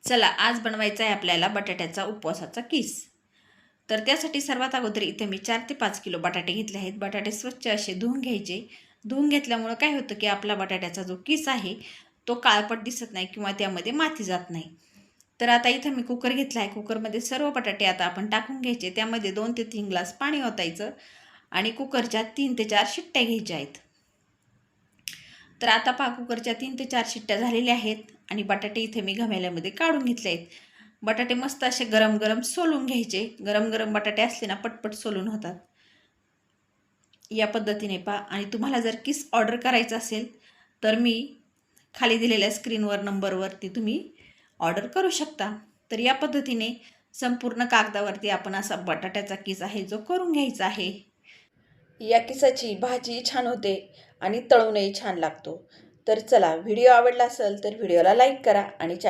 चला आज बनवायचा आहे आपल्याला बटाट्याचा उपवासाचा किस। तर त्यासाठी सर्वात अगोदर इथे मी 4 ते 5 किलो बटाटे घेतले आहेत। बटाटे स्वच्छ असे धुवून घ्यायचे। धुवून घेतल्यामुळे काय होतं की आपला बटाट्याचा जो किस आहे तो काळपट दिसत नाही किंवा त्यामध्ये माती जात नाही। तर आता इथे मी कुकर घेतला आहे। कुकरमध्ये सर्व बटाटे आता आपण टाकून घ्यायचे। त्यामध्ये 2 ते 3 ग्लास पाणी ओतायचं आणि कुकरच्या 3 ते 4 शिट्ट्या घ्यायच्या आहेत। तर आता पहा कुकरच्या 3 ते 4 शिट्ट्या झालेल्या आहेत आणि बटाटे इथे मी घमेल्यामध्ये काढून घेतले आहेत। बटाटे मस्त असे गरम गरम सोलून घ्यायचे। गरम गरम बटाटे असले ना पटपट सोलून होतात। या पद्धतीने पहा। आणि तुम्हाला जर किस ऑर्डर करायचा असेल तर मी खाली दिलेल्या स्क्रीनवर नंबरवरती तुम्ही ऑर्डर करू शकता। तर या पद्धतीने संपूर्ण कागदावरती आपण असा बटाट्याचा किस आहे जो करून घ्यायचा आहे। या किसाची भाजी छान होते आणि तळूनही छान लागतो। तर चला, व्हिडिओ आवडला असेल तर व्हिडिओला लाईक करा आणि